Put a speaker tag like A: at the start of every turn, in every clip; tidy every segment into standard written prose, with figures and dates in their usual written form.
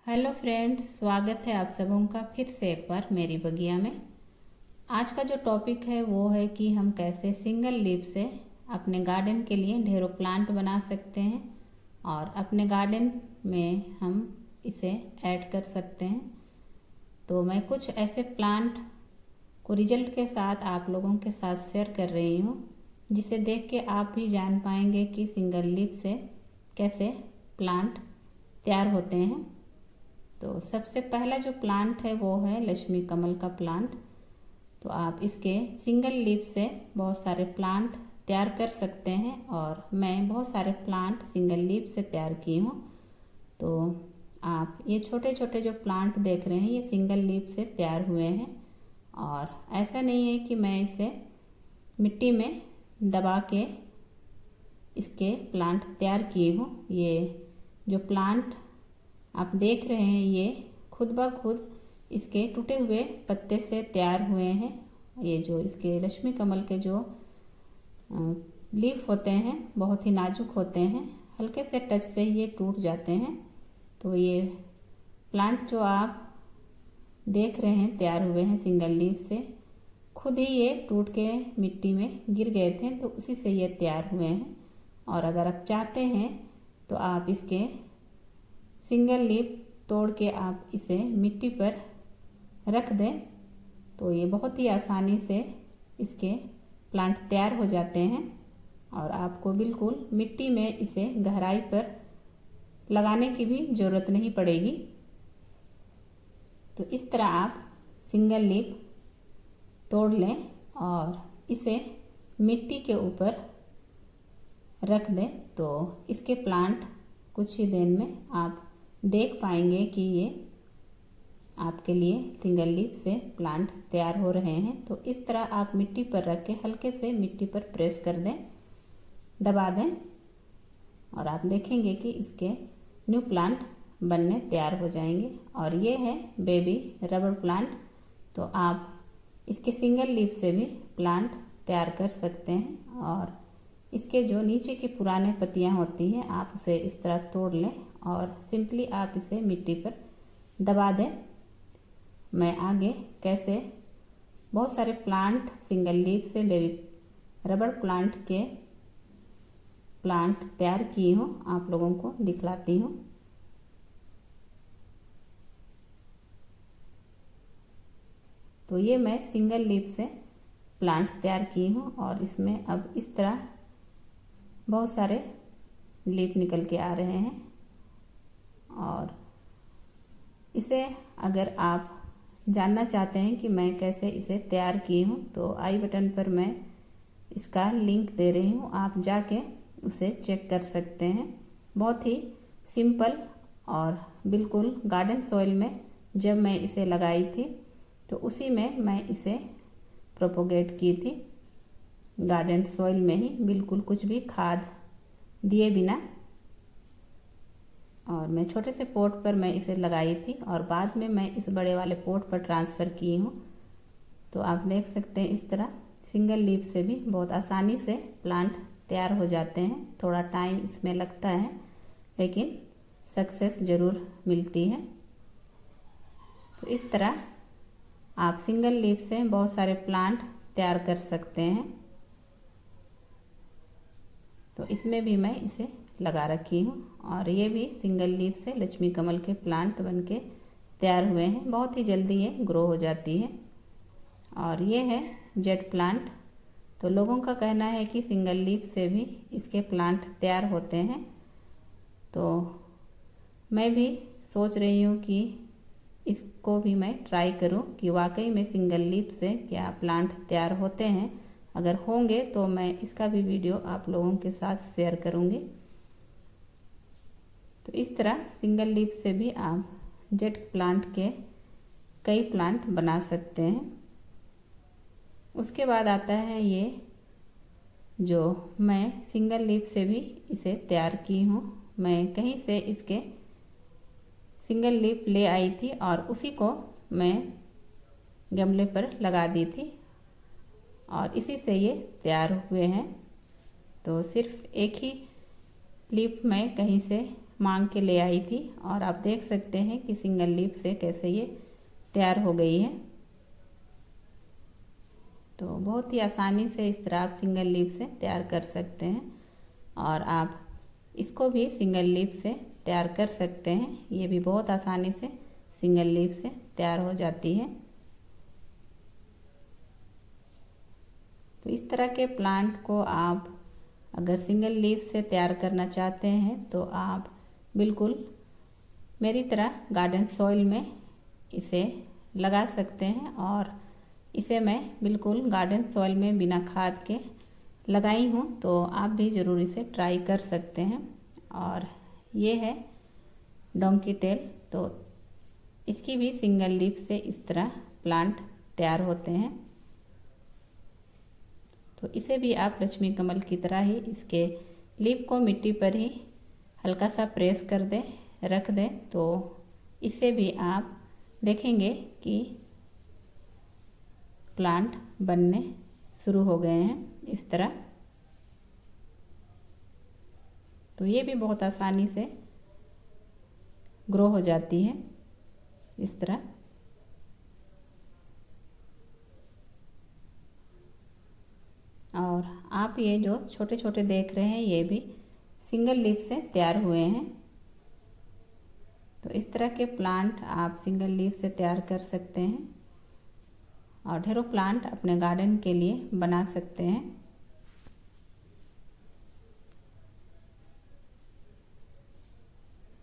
A: Hello friends, स्वागत है आप सबों का फिर से एक बार मेरी बगिया में। आज का जो टॉपिक है वो है कि हम कैसे सिंगल लीफ से अपने गार्डन के लिए ढेरों प्लांट बना सकते हैं और अपने गार्डन में हम इसे ऐड कर सकते हैं। तो मैं कुछ ऐसे प्लांट को रिजल्ट के साथ आप लोगों के साथ शेयर कर रही हूँ, जिसे देख के आप भी जान पाएंगे कि सिंगल लीफ से कैसे प्लांट तैयार होते हैं। तो सबसे पहला जो प्लांट है वो है लक्ष्मी कमल का प्लांट। तो आप इसके सिंगल लीफ से बहुत सारे प्लांट तैयार कर सकते हैं और मैं बहुत सारे प्लांट सिंगल लीफ से तैयार की हूँ। तो आप ये छोटे छोटे जो प्लांट देख रहे हैं ये सिंगल लीफ से तैयार हुए हैं और ऐसा नहीं है कि मैं इसे मिट्टी में दबा के इसके प्लांट तैयार की हूँ। ये जो प्लांट आप देख रहे हैं ये खुद ब खुद इसके टूटे हुए पत्ते से तैयार हुए हैं। ये जो इसके लक्ष्मी कमल के जो लीफ होते हैं बहुत ही नाजुक होते हैं, हल्के से टच से ही ये टूट जाते हैं। तो ये प्लांट जो आप देख रहे हैं तैयार हुए हैं सिंगल लीफ से, खुद ही ये टूट के मिट्टी में गिर गए थे, तो उसी से ये तैयार हुए हैं। और अगर आप चाहते हैं तो आप इसके सिंगल लीफ तोड़ के आप इसे मिट्टी पर रख दें तो ये बहुत ही आसानी से इसके प्लांट तैयार हो जाते हैं और आपको बिल्कुल मिट्टी में इसे गहराई पर लगाने की भी ज़रूरत नहीं पड़ेगी। तो इस तरह आप सिंगल लीफ तोड़ लें और इसे मिट्टी के ऊपर रख दें तो इसके प्लांट कुछ ही दिन में आप देख पाएंगे कि ये आपके लिए सिंगल लीफ से प्लांट तैयार हो रहे हैं। तो इस तरह आप मिट्टी पर रख के हल्के से मिट्टी पर प्रेस कर दें, दबा दें और आप देखेंगे कि इसके न्यू प्लांट बनने तैयार हो जाएंगे। और ये है बेबी रबर प्लांट। तो आप इसके सिंगल लीफ से भी प्लांट तैयार कर सकते हैं और इसके जो नीचे की पुराने पत्तियां होती हैं आप उसे इस तरह तोड़ लें और सिंपली आप इसे मिट्टी पर दबा दें। मैं आगे कैसे बहुत सारे प्लांट सिंगल लीफ से बेबी रबर प्लांट के प्लांट तैयार की हूँ आप लोगों को दिखलाती हूँ। तो ये मैं सिंगल लीफ से प्लांट तैयार की हूँ और इसमें अब इस तरह बहुत सारे लीफ निकल के आ रहे हैं। और इसे अगर आप जानना चाहते हैं कि मैं कैसे इसे तैयार की हूँ तो आई बटन पर मैं इसका लिंक दे रही हूँ, आप जाके उसे चेक कर सकते हैं। बहुत ही सिंपल और बिल्कुल गार्डन सॉइल में जब मैं इसे लगाई थी तो उसी में मैं इसे प्रोपोगेट की थी, गार्डन सॉइल में ही, बिल्कुल कुछ भी खाद दिए बिना। और मैं छोटे से पॉट पर मैं इसे लगाई थी और बाद में मैं इस बड़े वाले पॉट पर ट्रांसफ़र की हूँ। तो आप देख सकते हैं इस तरह सिंगल लीफ से भी बहुत आसानी से प्लांट तैयार हो जाते हैं। थोड़ा टाइम इसमें लगता है लेकिन सक्सेस ज़रूर मिलती है। तो इस तरह आप सिंगल लीफ से बहुत सारे प्लांट तैयार कर सकते हैं। तो इसमें भी मैं इसे लगा रखी हूँ और ये भी सिंगल लीफ से लक्ष्मी कमल के प्लांट बनके तैयार हुए हैं। बहुत ही जल्दी ये ग्रो हो जाती है। और ये है जेट प्लांट। तो लोगों का कहना है कि सिंगल लीफ से भी इसके प्लांट तैयार होते हैं। तो मैं भी सोच रही हूँ कि इसको भी मैं ट्राई करूँ कि वाकई में सिंगल लीफ से क्या प्लांट तैयार होते हैं। अगर होंगे तो मैं इसका भी वीडियो आप लोगों के साथ शेयर करूँगी। तो इस तरह सिंगल लीफ से भी आप जेट प्लांट के कई प्लांट बना सकते हैं। उसके बाद आता है ये जो मैं सिंगल लीफ से भी इसे तैयार की हूँ। मैं कहीं से इसके सिंगल लीफ ले आई थी और उसी को मैं गमले पर लगा दी थी और इसी से ये तैयार हुए हैं। तो सिर्फ एक ही लीफ मैं कहीं से मांग के ले आई थी और आप देख सकते हैं कि सिंगल लीफ से कैसे ये तैयार हो गई है। तो बहुत ही आसानी से इस तरह आप सिंगल लीफ से तैयार कर सकते हैं और आप इसको भी सिंगल लीफ से तैयार कर सकते हैं। ये भी बहुत आसानी से सिंगल लीफ से तैयार हो जाती है। तो इस तरह के प्लांट को आप अगर सिंगल लीफ से तैयार करना चाहते हैं तो आप बिल्कुल मेरी तरह गार्डन सॉइल में इसे लगा सकते हैं और इसे मैं बिल्कुल गार्डन सॉइल में बिना खाद के लगाई हूँ, तो आप भी ज़रूर इसे ट्राई कर सकते हैं। और ये है डोंकी टेल, तो इसकी भी सिंगल लीफ से इस तरह प्लांट तैयार होते हैं। तो इसे भी आप लक्ष्मी कमल की तरह ही इसके लीफ को मिट्टी पर ही हल्का सा प्रेस कर दें, रख दें, तो इससे भी आप देखेंगे कि प्लांट बनने शुरू हो गए हैं इस तरह। तो ये भी बहुत आसानी से ग्रो हो जाती है इस तरह। और आप ये जो छोटे छोटे देख रहे हैं ये भी सिंगल लीफ से तैयार हुए हैं। तो इस तरह के प्लांट आप सिंगल लीफ से तैयार कर सकते हैं और ढेरों प्लांट अपने गार्डन के लिए बना सकते हैं।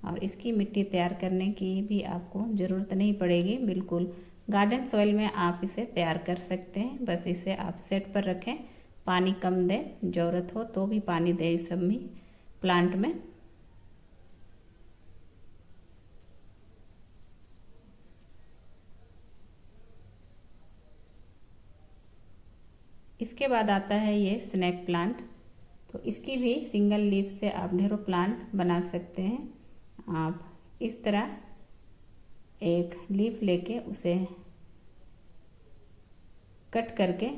A: और इसकी मिट्टी तैयार करने की भी आपको ज़रूरत नहीं पड़ेगी, बिल्कुल गार्डन सॉइल में आप इसे तैयार कर सकते हैं। बस इसे आप सेट पर रखें, पानी कम दें, ज़रूरत हो तो भी पानी दें इस सब में प्लांट में। इसके बाद आता है ये स्नेक प्लांट। तो इसकी भी सिंगल लीफ से आप ढेरों प्लांट बना सकते हैं। आप इस तरह एक लीफ लेके उसे कट करके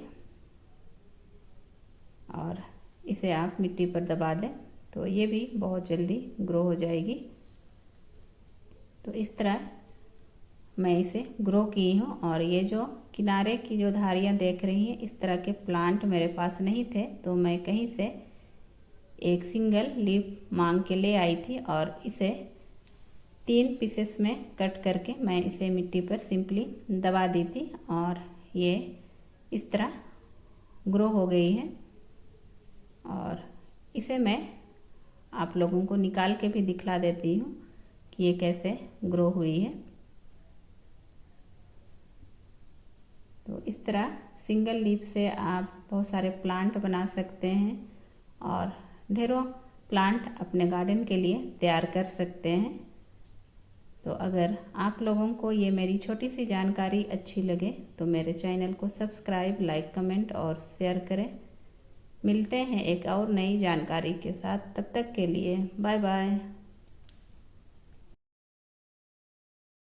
A: और इसे आप मिट्टी पर दबा दें तो ये भी बहुत जल्दी ग्रो हो जाएगी। तो इस तरह मैं इसे ग्रो की हूँ। और ये जो किनारे की जो धारियाँ देख रही हैं, इस तरह के प्लांट मेरे पास नहीं थे, तो मैं कहीं से एक सिंगल लीफ मांग के ले आई थी और इसे 3 पीसेस में कट करके मैं इसे मिट्टी पर सिंपली दबा दी थी और ये इस तरह ग्रो हो गई है। और इसे मैं आप लोगों को निकाल के भी दिखला देती हूँ कि ये कैसे ग्रो हुई है। तो इस तरह सिंगल लीफ से आप बहुत सारे प्लांट बना सकते हैं और ढेरों प्लांट अपने गार्डन के लिए तैयार कर सकते हैं। तो अगर आप लोगों को ये मेरी छोटी सी जानकारी अच्छी लगे तो मेरे चैनल को सब्सक्राइब, लाइक, कमेंट और शेयर करें। मिलते हैं एक और नई जानकारी के साथ, तब तक के लिए बाय बाय।